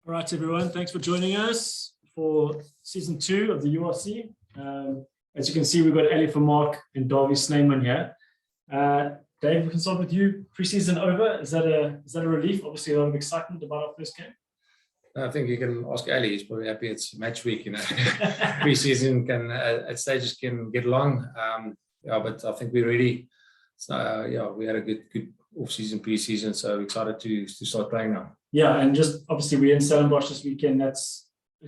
All right, everyone. Thanks for joining us for season 2 of the URC. As you can see, we've got Vermaak and Dawie Snyman here. Dave, we can start with you. Pre-season over. Is that a relief? Obviously, a lot of excitement about our first game. I think you can ask Ali. He's probably happy it's match week. Pre-season can at stages can get long. But I think we're ready. So we had a good off-season, pre-season, so excited to start playing now. Yeah, and just obviously we're in Stellenbosch this weekend. That's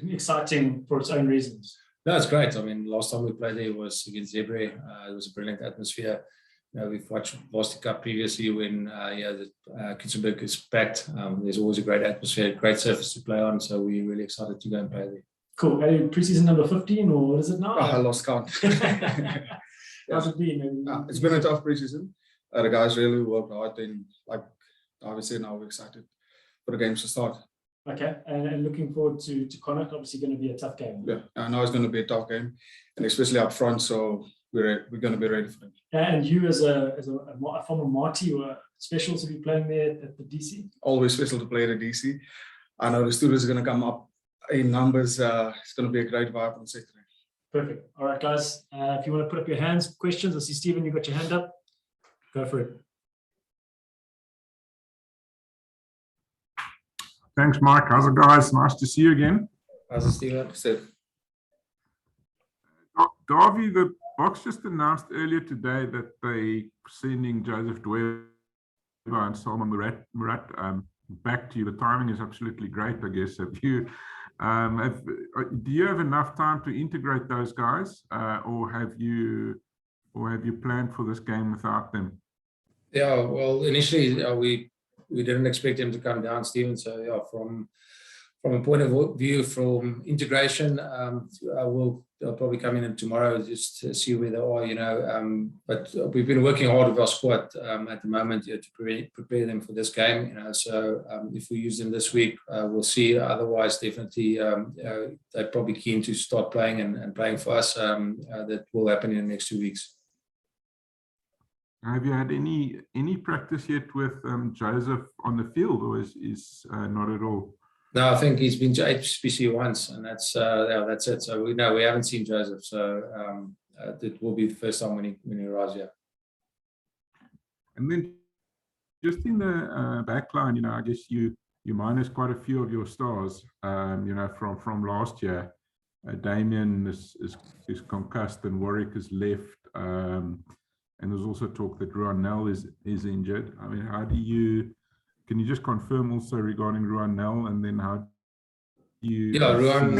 exciting for its own reasons. No, it's great. I mean, last time we played there was against Zebre. It was a brilliant atmosphere. We've watched Varsity Cup previously when the Kitsenberg is packed. There's always a great atmosphere, great surface to play on. So we're really excited to go and play there. Cool. Pre-season number 15, or what is it now? I lost count. How's it been? It's been a tough pre-season. The guys really worked hard, and like Dawie said, now we're excited for the games to start. Okay, and looking forward to Connacht. Obviously, going to be a tough game. Yeah, I know it's going to be a tough game, and especially up front. So we're going to be ready for them. And you, as a former Marty, were special to be playing there at the DC. Always special to play at the DC. I know the students are going to come up in numbers. It's going to be a great vibe on Saturday. Perfect. All right, guys. If you want to put up your hands, questions. I see Stephen, you got your hand up. Go for it. Thanks, Mike. How's it, guys? Nice to see you again. How's it, Stephen? Dawie, the Boks just announced earlier today that they're sending Joseph Dawie and Salman Murat back to you. The timing is absolutely great, I guess. Do you have enough time to integrate those guys, or have you planned for this game without them? Yeah, well, initially we didn't expect him to come down, Stephen. So from a point of view from integration, I'll probably come in tomorrow just to see where they are, but we've been working hard with our squad at the moment to prepare them for this game, so if we use them this week, we'll see. Otherwise, definitely they're probably keen to start playing and playing for us. That will happen in the next 2 weeks. Have you had any practice yet with Joseph on the field, or is not at all? No, I think he's been to HPC once, and that's it. So we haven't seen Joseph, so it will be the first time when he arrives here. And then just in the back line, I guess you minus quite a few of your stars, from last year. Damien is concussed and Warwick is left. And there's also talk that Ruan Nel is injured. I mean, can you just confirm also regarding Ruan Nel, and then how do you? Yeah, Ruan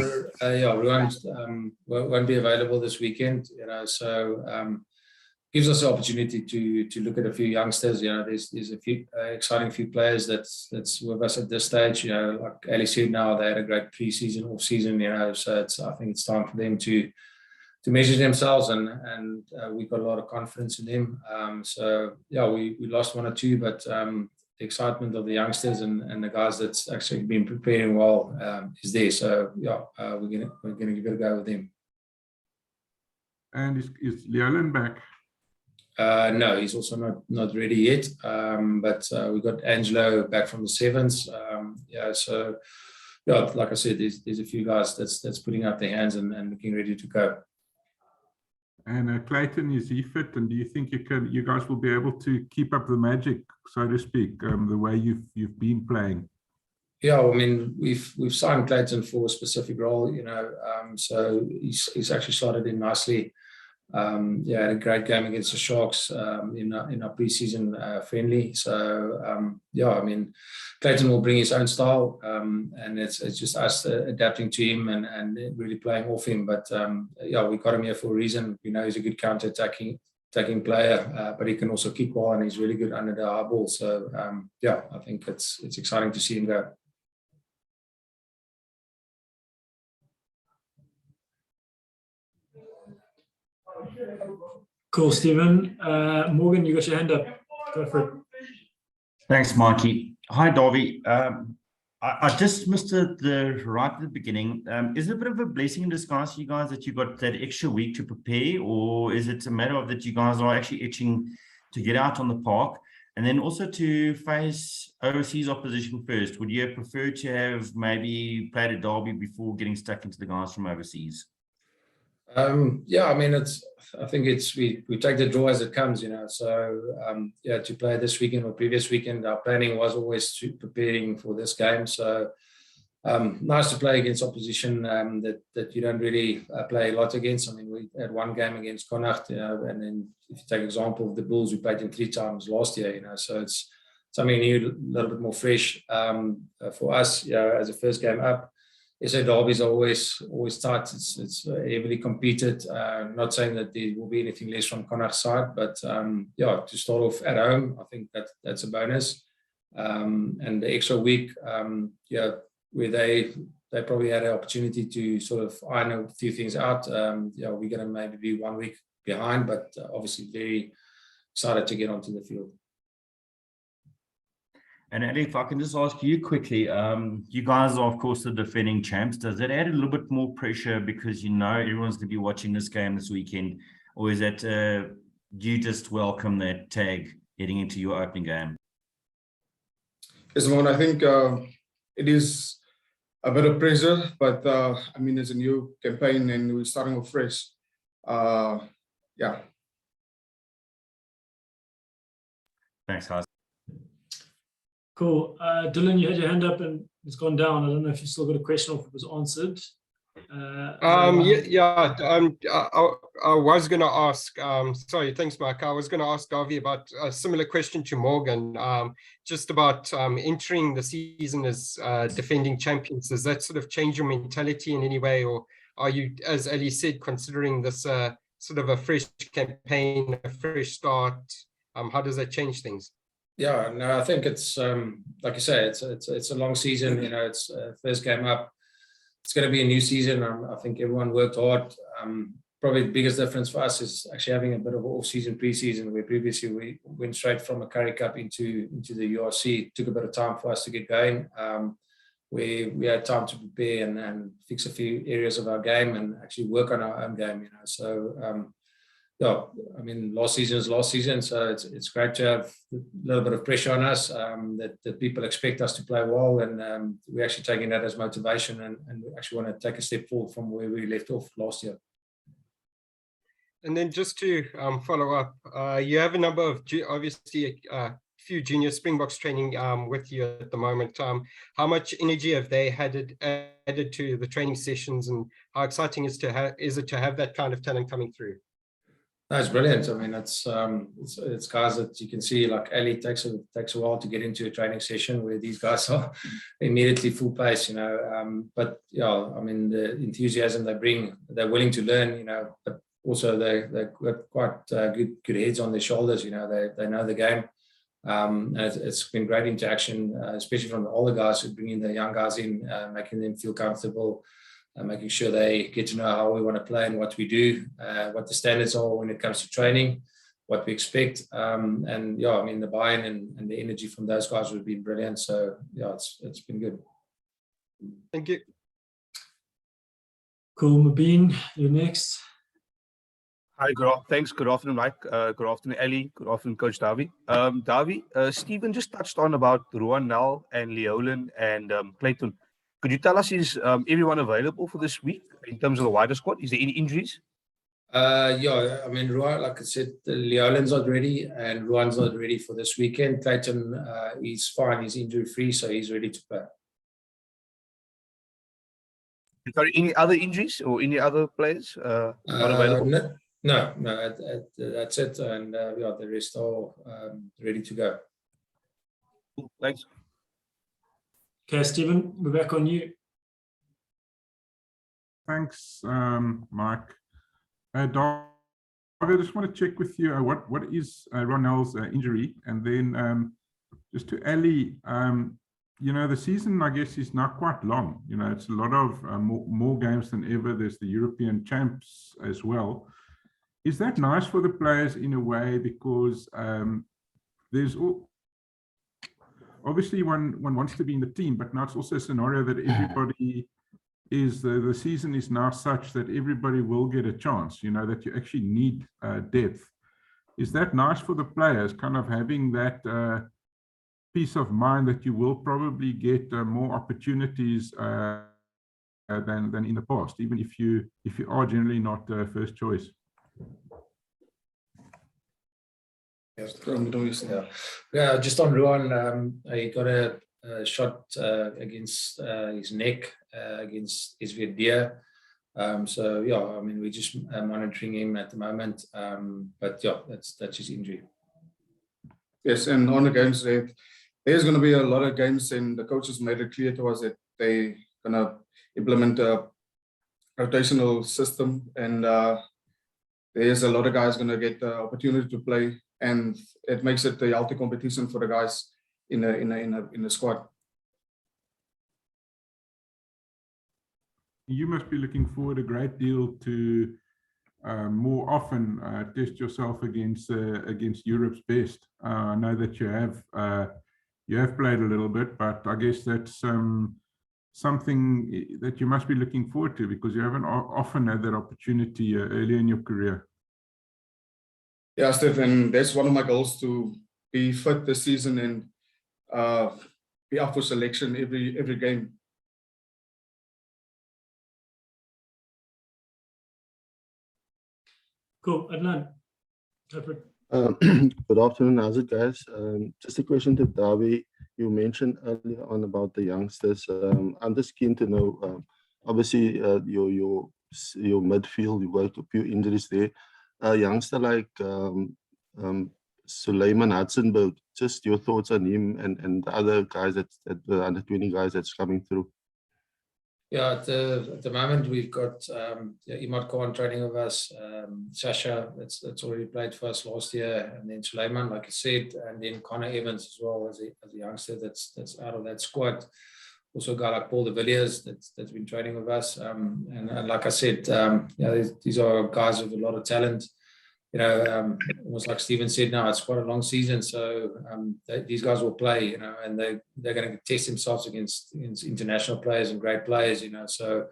won't be available this weekend. So gives us the opportunity to look at a few youngsters. There's a few exciting few players that's with us at this stage. Like Ali said, now they had a great pre-season, off-season. So I think it's time for them to measure themselves, and we've got a lot of confidence in them. We lost 1 or 2, but the excitement of the youngsters and the guys that's actually been preparing well is there. So we're gonna give it a go with them. And is Leolin back? No, he's also not ready yet. But we got Angelo back from the sevens. Like I said, there's a few guys that's putting up their hands and looking ready to go. And Clayton, is he fit? And do you think you guys will be able to keep up the magic, so to speak, the way you've been playing? Yeah, I mean, we've signed Clayton for a specific role, so he's actually slotted in nicely. Had a great game against the Sharks in our pre-season friendly. So I mean, Clayton will bring his own style, and it's just us adapting to him and really playing off him. But we got him here for a reason. We know he's a good counter-attacking player, but he can also kick well, and he's really good under the high ball. So I think it's exciting to see him go. Cool, Stephen. Morgan, you got your hand up. Go for it. Thanks, Mikey. Hi, Dawie. I just missed the right at the beginning. Is it a bit of a blessing in disguise for you guys that you got that extra week to prepare, or is it a matter of that you guys are actually itching to get out on the park? And then also to face overseas opposition first, would you have preferred to have maybe played a derby before getting stuck into the guys from overseas? Yeah, I mean, I think we take the draw as it comes, you know. So yeah, to play this weekend or previous weekend, our planning was always preparing for this game. So nice to play against opposition that you don't really play a lot against. I mean, we had one game against Connacht, you know, and then if you take example of the Bulls, we played them 3 times last year, you know. So it's something new, a little bit more fresh for us, you know, as a first game up. SA derbies are always tight. It's heavily competed. Not saying that there will be anything less from Connacht's side, but yeah, to start off at home, I think that's a bonus. And the extra week, yeah, where they probably had an opportunity to sort of iron a few things out. Yeah, we're going to maybe be 1 week behind, but obviously very excited to get onto the field. And Ali, if I can just ask you quickly, you guys are, of course, the defending champs. Does that add a little bit more pressure because you know everyone's going to be watching this game this weekend? Or is that, do you just welcome that tag heading into your opening game? Yes, Mohan, I think it is a bit of pressure, but I mean, it's a new campaign and we're starting off fresh. Yeah. Thanks, guys. Cool. Dylan, you had your hand up and it's gone down. I don't know if you still got a question or if it was answered. I was going to ask, sorry, thanks, Mark. I was going to ask Dawie about a similar question to Morgan, just about entering the season as defending champions. Does that sort of change your mentality in any way? Or are you, as Ali said, considering this sort of a fresh campaign, a fresh start? How does that change things? Yeah, no, I think it's like you say, it's a long season. You know, it's first game up. It's going to be a new season. I think everyone worked hard. Probably the biggest difference for us is actually having a bit of an off-season, pre-season, where previously we went straight from a Currie Cup into the URC. It took a bit of time for us to get going. We had time to prepare and fix a few areas of our game and actually work on our own game. You know, so. Yeah, I mean, last season is last season, so it's great to have a little bit of pressure on us that people expect us to play well, and we're actually taking that as motivation and we actually want to take a step forward from where we left off last year. And then just to follow up, you have a number of, obviously, a few junior Springboks training with you at the moment. How much energy have they added to the training sessions, and how exciting is it to have that kind of talent coming through? That's brilliant. I mean, it's guys that you can see, like Ali takes a while to get into a training session where these guys are immediately full pace, you know. But yeah, I mean, the enthusiasm they bring, they're willing to learn, you know. But also they've got quite good heads on their shoulders, you know. They know the game. And it's been great interaction, especially from the older guys who bring in the young guys in, making them feel comfortable. Making sure they get to know how we want to play and what we do, what the standards are when it comes to training, what we expect. And yeah, I mean, the buy-in and the energy from those guys would be brilliant. So yeah, it's been good. Thank you. Cool. Mabeen, you're next. Hi, thanks. Good afternoon, Mike. Good afternoon, Ali. Good afternoon, Coach Dawie. Dawie, Stephen just touched on about Ruan Nel and Leolin and Clayton. Could you tell us, is everyone available for this week in terms of the wider squad? Is there any injuries? Yeah, I mean, Ruan, like I said, Leolin's not ready and Ruan's not ready for this weekend. Clayton, he's fine. He's injury-free, so he's ready to play. Sorry, any other injuries or any other players not available? No, that's it. And yeah, the rest are ready to go. Cool, thanks. Okay, Stephen, we're back on you. Thanks, Mike. Dawie, I just want to check with you, what is Ronald's injury? And then just to Ali, you know, the season, I guess, is not quite long. You know, it's a lot of more games than ever. There's the European champs as well. Is that nice for the players in a way? Because there's obviously one wants to be in the team, but now it's also a scenario that everybody is, the season is now such that everybody will get a chance, you know, that you actually need depth. is that nice for the players, kind of having that peace of mind that you will probably get more opportunities than in the past, even if you are generally not first choice? Yeah, just on Ruan, he got a shot against his neck against SVD. So yeah, I mean, we're just monitoring him at the moment. But yeah, that's his injury. Yes, and on the games, there's going to be a lot of games, and the coaches made it clear to us that they're going to implement a rotational system, and there's a lot of guys going to get the opportunity to play, and it makes it a healthy competition for the guys in the squad. You must be looking forward a great deal to more often test yourself against Europe's best. I know that you have played a little bit, but I guess that's something that you must be looking forward to, because you haven't often had that opportunity early in your career. Yeah, Stephen, that's one of my goals, to be fit this season and be up for selection every game. Cool. Adnan. Good afternoon, how's it, guys? Just a question to Dawie. You mentioned earlier on about the youngsters. I'm just keen to know, obviously, your midfield, you got a few injuries there. A youngster like Snyman Hudson, just your thoughts on him and the other guys the under 20 guys that's coming through. Yeah, at the moment we've got Imad Khan training with us, Sasha that's already played for us last year, and then Snyman, like I said, and then Connor Evans as well as a youngster that's out of that squad. Also a guy like Paul de Villiers that's been training with us, and like I said, these are guys with a lot of talent. You know, almost like Stephen said, now it's quite a long season, so these guys will play, you know, and they're going to test themselves against international players and great players, you know. So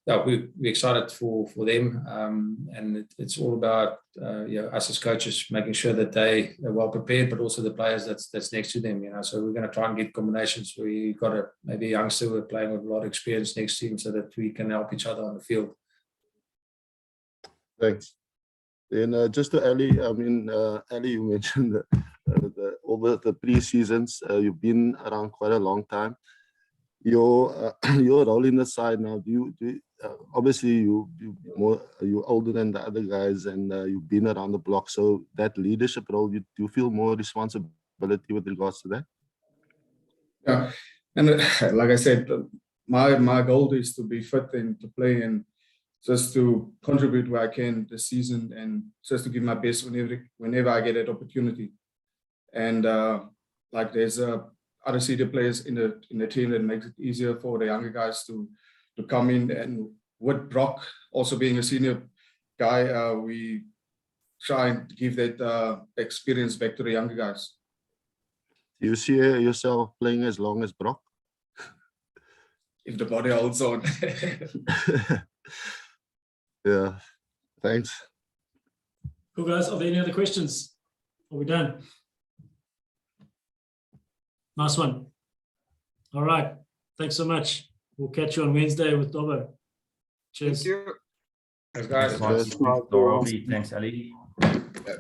yeah, we're excited for them, and it's all about us as coaches making sure that they're well prepared, but also the players that's next to them, you know. So we're going to try and get combinations where you've got maybe a youngster who are playing with a lot of experience next to him, so that we can help each other on the field. Thanks. And just to Ali, I mean, Ali, you mentioned over the pre-seasons, you've been around quite a long time. Your role in the side now, do you obviously you're older than the other guys, and you've been around the block, so that leadership role, do you feel more responsibility with regards to that? Yeah, and like I said, my goal is to be fit and to play and just to contribute where I can this season, and just to give my best whenever I get that opportunity. And like there's other senior players in the team that makes it easier for the younger guys to come in. And with Brock also being a senior guy, we try and give that experience back to the younger guys. Do you see yourself playing as long as Brock? If the body holds on. Yeah, thanks. Cool, guys. Are there any other questions? Are we done? Nice one. All right. Thanks so much. We'll catch you on Wednesday with Dobbo. Cheers. Thank you. Thanks, guys. Thanks, Ali. Yeah.